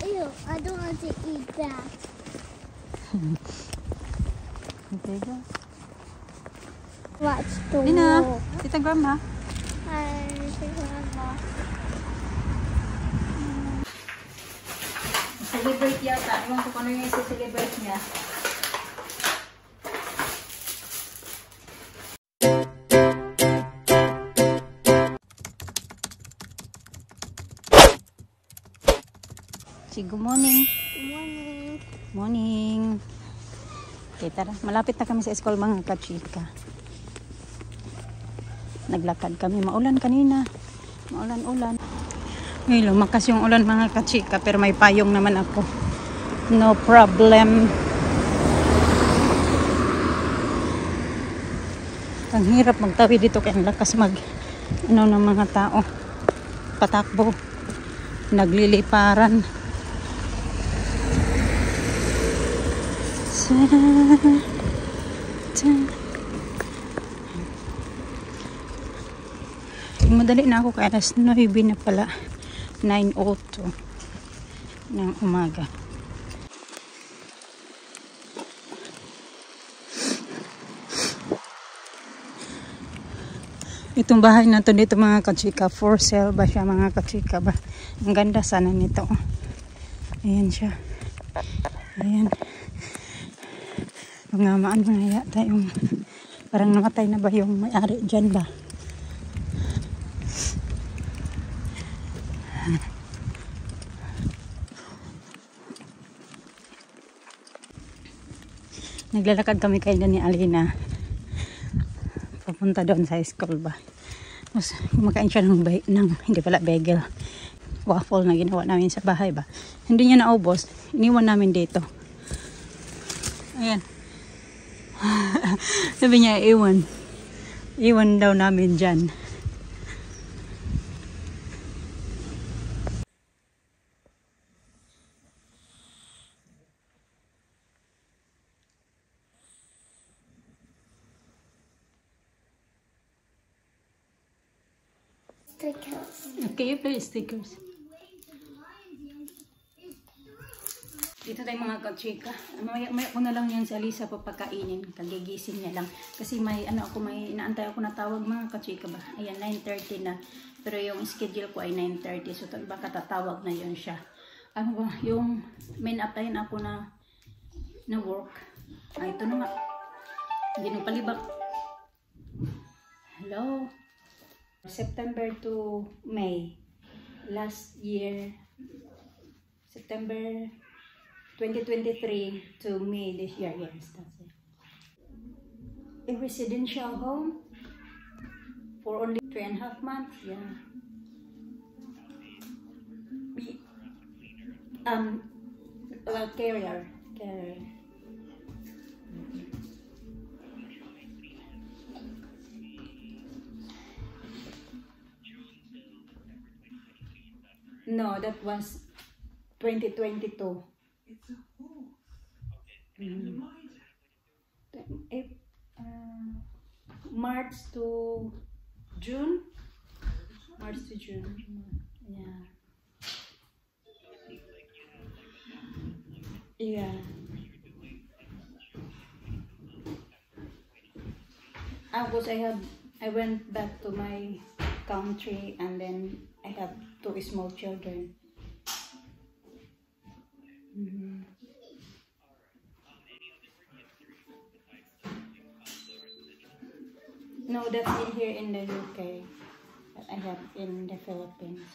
Ew, I don't want to eat that. Okay, go. Watch the Nina, wall. Tita Grandma. Hi, Grandma. Celebrate yata. Ewan ko kung ano yung celebrate niya. Good morning. Good morning. Morning. Okay, tara. Malapit na kami sa school mga kachika. Naglakad kami. Maulan kanina. Maulan-ulan. Ngayon, lumakas yung ulan mga kachika. Pero may payong naman ako. No problem. Ang hirap magtawid dito kaya ang lakas ng mga tao. Patakbo. Nagliliparan. Madali na ako kaya alas 9 na pala. 9:02 ng umaga. Itong bahay na to dito mga kachika, for sale ba siya mga kachika ba? Ang ganda sana nito. Ayan siya. Ayan. Pangamaan mo na yata yung parang namatay na ba yung may-ari dyan ba? Naglalakad kami kay ni Alina. Papunta doon sa school ba. Tapos kumakain siya ng hindi pala bagel. Waffle na ginawa namin sa bahay ba. Hindi niya naubos. Iniwan namin dito. Ayan. Sabi niya, iwan. Iwan daw namin dyan. Stickers. Okay, you play stickers. Dito tayo mga kachika. Maya ko na lang yan sa Alisa papakainin. Kagigising niya lang. Kasi may inaantay ako na tawag mga kachika ba. Ayan, 9:30 na. Pero yung schedule ko ay 9:30. So baka tatawag na yun siya. Ano ba? Yung main applyin ako na work. Ay, ito na nga. Hindi nang palibak. Hello? September to May. Last year, September 2023 to May this year. Yes, that's it. A residential home for only 3.5 months. Yeah. Well, carrier. No, that was 2022. It's a horse. March to June. March to June. Yeah. Yeah. Because I went back to my country and then I have 2 small children. No, that's in here in the UK. But I have in the Philippines.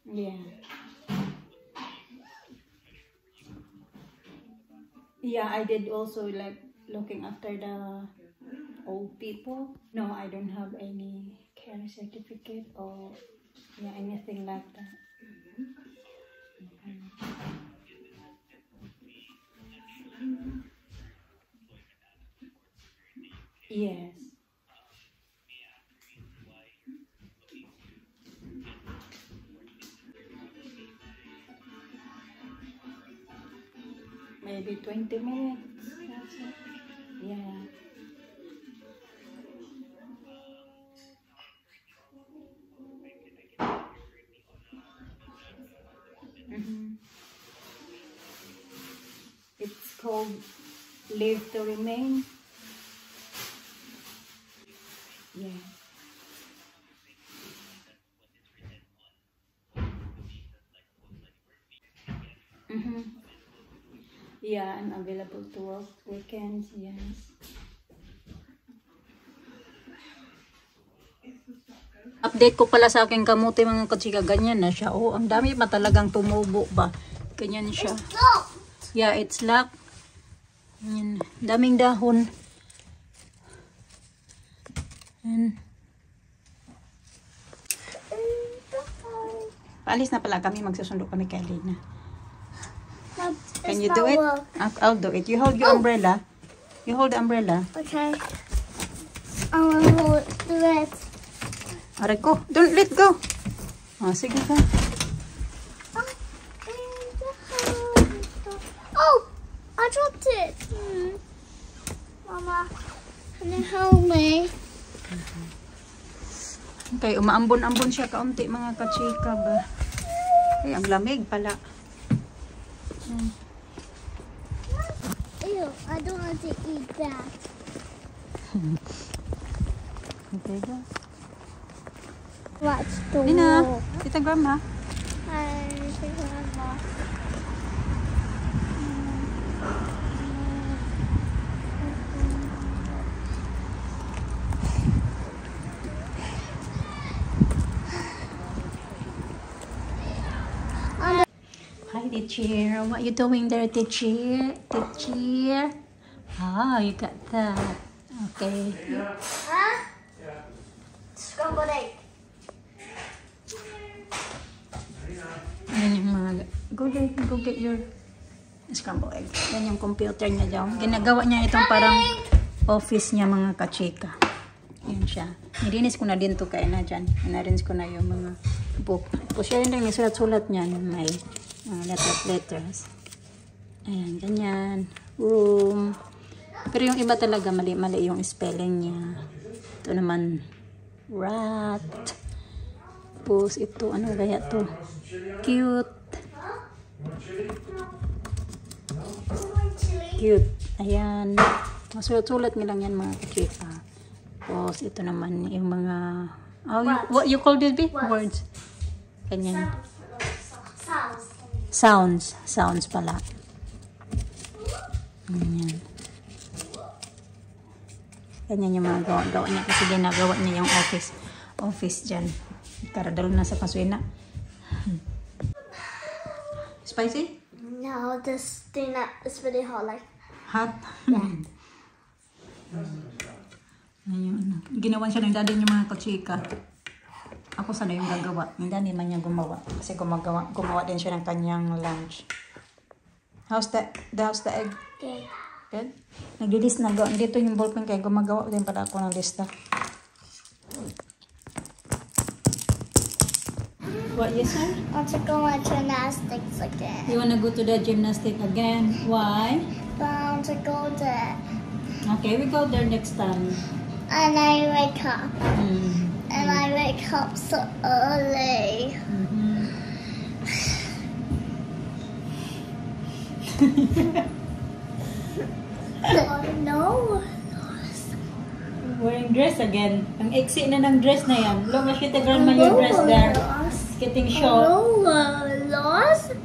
Yeah. Yeah, I did also like looking after the old people. No, I don't have any care certificate or anything like that. Yes. Maybe 20 minutes. That's it. Yeah. It's called Live to Remain. Yeah. Yeah, I'm available to work weekends, yes. Update ko pala sa aking kamuti mga katsika, ganyan na siya. Oh, ang dami pa talagang tumubo ba. Ganyan siya. Yeah, it's locked. Yan. Daming dahon. Yan. Paalis na pala kami, magsusundo kami kay Lina. Can you do it? I'll do it. You hold your umbrella. You hold the umbrella. Okay. I will do it. Aray ko. Don't let go. Oh, sige ka. Oh! I dropped it. Mama, can you help me? Okay, umaambon-ambon siya kaunti mga kachika ba. Ay, ang lamig pala. Ew, I don't want to eat that. Okay, go. Watch the Lina, wall. Tita Grandma. Hi, Grandma. Hi, teacher. What you doing there, teacher? Teacher? Ah, you got that. Okay. Huh? Scrambled egg. Yan yung mga... Go get your scrambled egg. Yan yung computer niya dyan. Ginagawa niya itong parang office niya mga kachika. Yan siya. Nilinis ko na din to kaya na dyan. Inarrange ko na yung mga book. Tapos siya rin lang yung sulat-sulat niya. May letters. Ayan, ganyan. Room. Pero yung iba talaga mali-mali yung spelling niya. Ito naman rat. Tapos ito, ano kaya to? Cute. Cute. Ayan. Masulat-sulat nilang yan mga kachika. Tapos ito naman yung mga what you call this be? Words. Ganyan. Sounds pala. Ganyan. Ganyan yung mga gawa niya kasi ginagawa niya yung office dyan. Karadalo na sa kasuina. Spicy? No, this thing that is really hot, like. Hot? Yeah. Ayun. Ginawan siya ng daddy niya mga kachika. Ako sana yung gagawa. Hindi naman niya gumawa. Kasi gumawa din siya ng kanyang lunch. How's the egg? Okay. Good? Nag-list na gawin. Dito yung ballpen kaya gumagawa din para ako ng lista. What, yes sir? I want to go on gymnastics again. You wanna go to the gymnastic again? Why? But I want to go there. Okay, we go there next time. And I wake up. Mm. And I wake up so early. Oh no. Wearing dress again. Ang iksi na ng dress na yan. Look, makita grandma your dress there. It's getting short. Lost?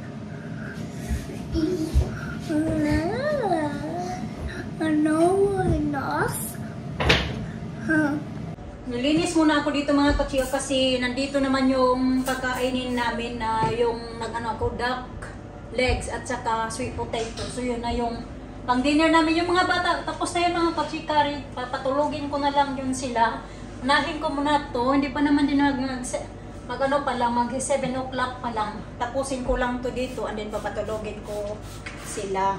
Nalinis muna ako dito mga kachika kasi nandito naman yung kakainin namin na yung duck legs at saka sweet potato. So yun na yung pang dinner namin yung mga bata. Tapos na yun mga kachika rin. Papatulogin ko na lang yun sila. Unahin ko muna to. Hindi pa naman din mag 7 o'clock pa lang. Tapusin ko lang to dito and then papatulogin ko sila.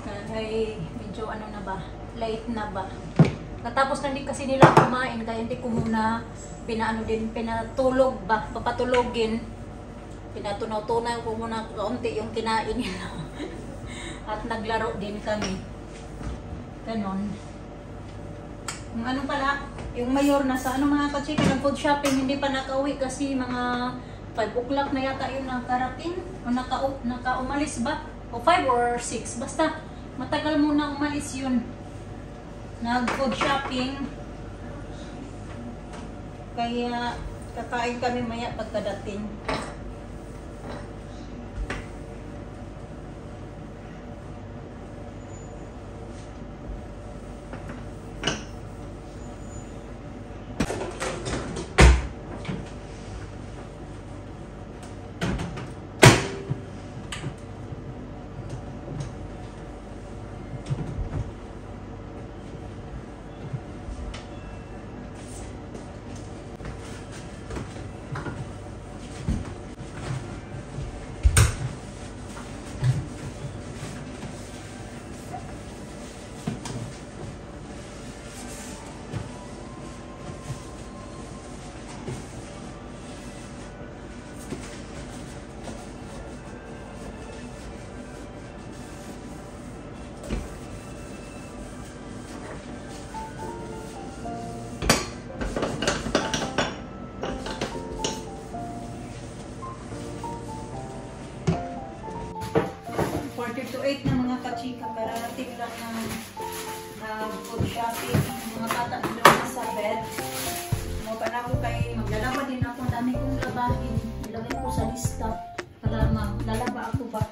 Kaya medyo ano na ba? Late na ba? Natapos na din kasi nila kumain kaya hindi ko muna pinatulog ba, papatulogin. Pinatunaw-tunaw ko muna kaunti yung kinain nila. At naglaro din kami. Ganon. Yung ano pala, yung mayor na sa mga kachika ng food shopping hindi pa nakauwi kasi mga 5 o'clock na yata yung nakarating. O nakaumalis ba? O 5 or 6. Basta matagal muna umalis yun. Nag-food shopping. Kaya kakain kami maya pagkadating. To 8 na mga kachika, kararating lang ng food shopping. Mga bata na sa bed. Mapan ako kay maglalaba din ako. Dami kong labahin. Ilagay ko sa lista para maglalaba ako ba.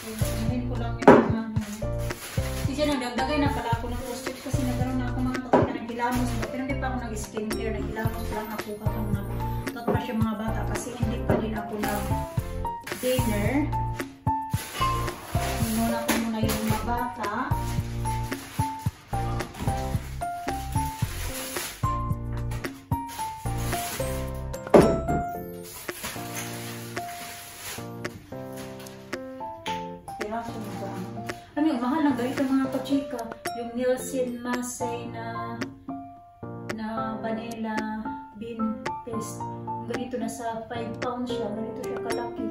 Sabihin ko lang yung mga kasi siya nagdagdagay na pala ako ng roasted kasi nagkaroon na ako mga kapag na naghilamos. Pero hindi pa ako nag-skincare. Naghilamos lang ako kapag nag-toothbrush yung mga bata kasi hindi pa din ako dinner. Muna ko muna yung mga bata. Piraso mo ba? Ano yung mahal ng ganito mga kachika? Yung Nielsen Massey na vanilla bean paste. Ganito na sa 5 pounds siya. Ganito siya kalaki.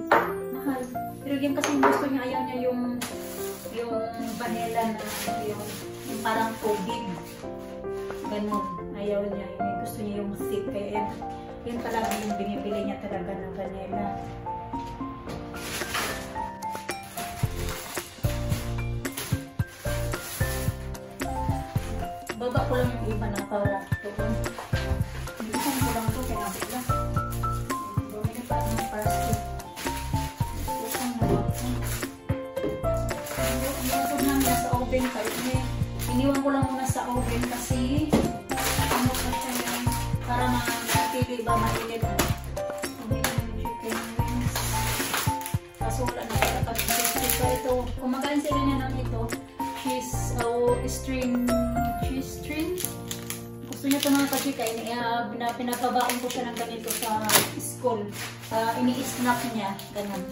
Mahal. Pero yan kasi gusto niya, ayaw niya yung vanilla na yung parang tubig. Ganon. Ayaw niya. Gusto niya yung thick. Kaya yan talaga yung binibili niya talaga ng vanilla. Baba ko lang yung iba na para doon. Bilisan ko lang ito. Kaya bigla. Bumili pa ng parsley. Iniwan ko lang muna sa oven kasi ano pa siya yung para manatili ba mainit. Hindi na yung chicken wings. Kaso wala na pala pag-cheese. Ito, kumakain sila niya ng ito. Cheese, cheese string. Gusto niya ito mga kachika. Pinapabaon ko siya ng ganito sa school. Ini-snack niya. Ganun.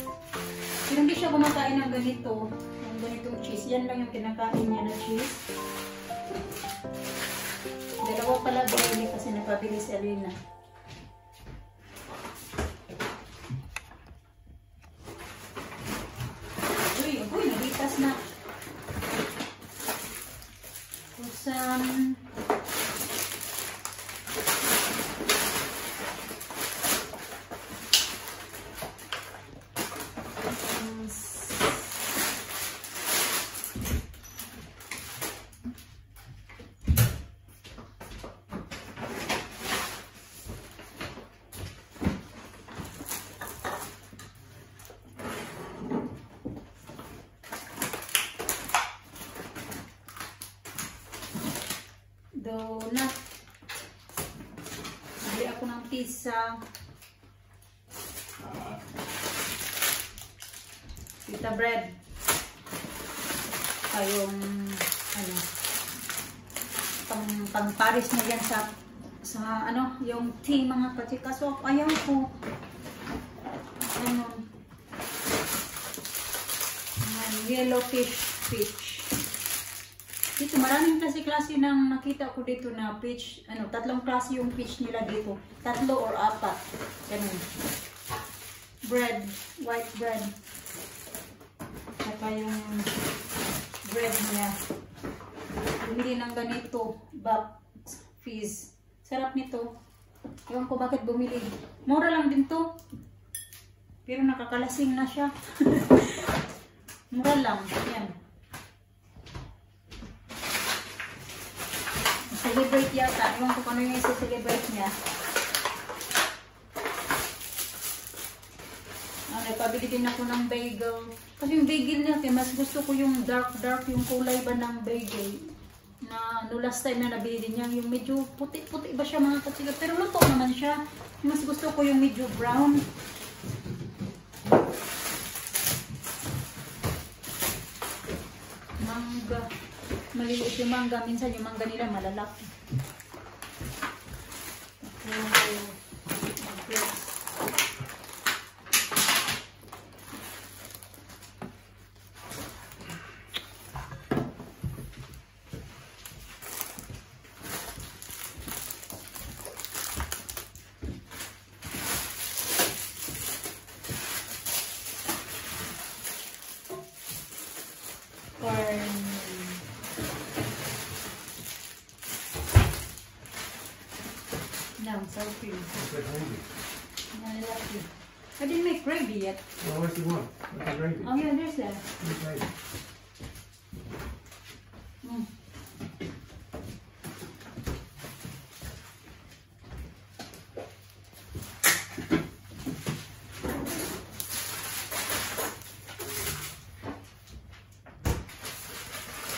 Pero hindi siya kumakain ng ganito. Ganitong cheese. Yan lang yung kinakain niya na cheese. Dalawa pala binili kasi napabili si Alina. Uy, nabitas na. Kusan. Donut. Bili ako ng pizza. Pita bread. Yung ano, pang Paris na yan sa ano, yung tea mga kachika. So ayaw ko. Ano, yellow peach. Dito, maraming klase ng nakita ko dito na peach. Ano, 3 klase yung peach nila dito. 3 or 4. Ganun. Bread. White bread. Saka yung bread niya. Bumili ng ganito. Fizz. Sarap nito. Ewan ko bakit bumili. Mura lang din to. Pero nakakalasing na siya. Mura lang. Yan. Celebrate yata. Ewan ko kung ano yung isa-celebrate niya. Nagpabili din ako ng bagel. Kasi yung bagel natin, mas gusto ko yung dark yung kulay ba ng bagel. No last time na nabili din niya, yung medyo puti-puti ba siya mga katsika. Pero luto naman siya. Mas gusto ko yung medyo brown. Mangga. Maliliit yung mangga. Minsan yung mangga nila malalaki. Okay. No, so creamy. Where's the gravy? I love you. I didn't make gravy yet. Well, where's the one? Where's the gravy? Oh yeah, there's that. Where's the gravy? Mm.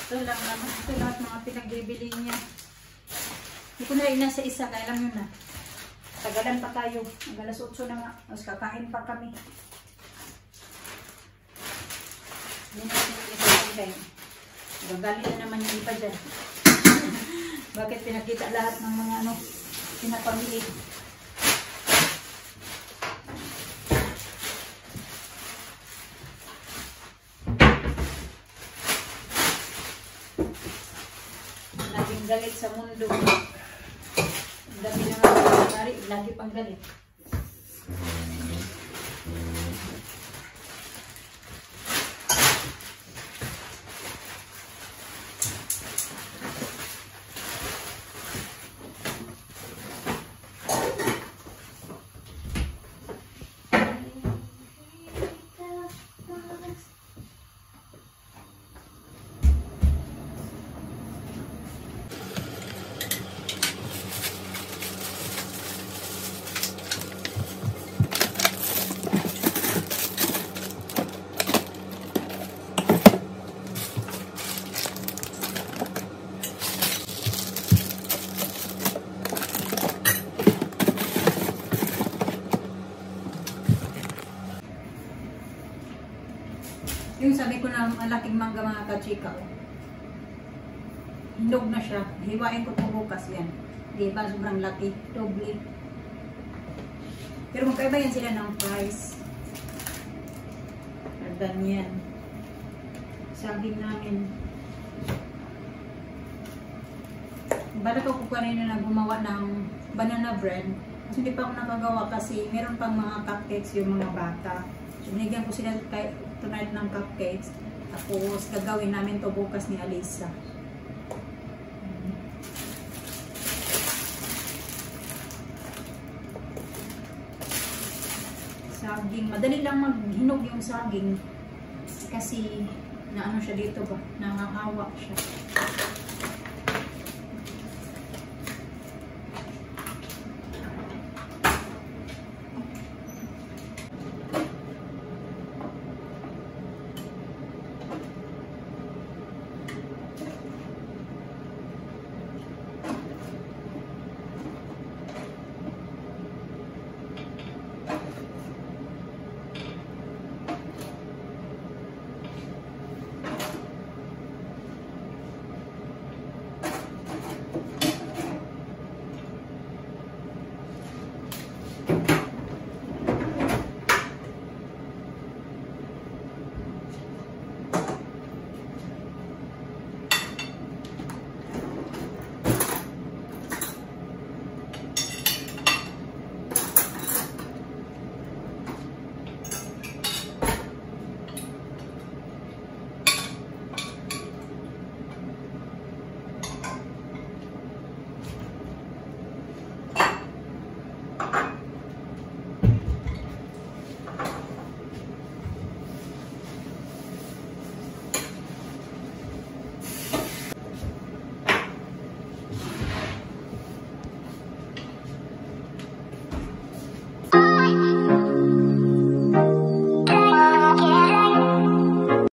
Ito lang naman. Ito lahat mga pinagbibili niya. Hindi ko na rin nasa isa. Kaya alam nyo na. Tagalan pa tayo. Ang alas 8 na nga. Mas kakain pa kami. Hindi natin ito lang. Gagali na naman yung iba dyan. Bakit pinakita lahat ng mga ano, pinapamili. Laging galit sa mundo. Ang dami na nga nangyari, lagi pang galit. Yung sabi ko na malaking mangga mga kachika. Hinog na siya. Hiwain ko po bukas yan. Diba? Sobrang laki. Doble. Pero magkaiba yan sila ng price. Ardan yan. Saging namin. Bala ko kanina na gumawa ng banana bread. Kasi hindi pa ako nakagawa kasi meron pang mga cupcakes yung mga bata. So, binigyan ko sila tonight ng cupcakes. Tapos, gagawin namin to bukas ni Alisa. Saging. Madali lang maghinog yung saging. Kasi, naano siya dito ba? Nangangawa siya.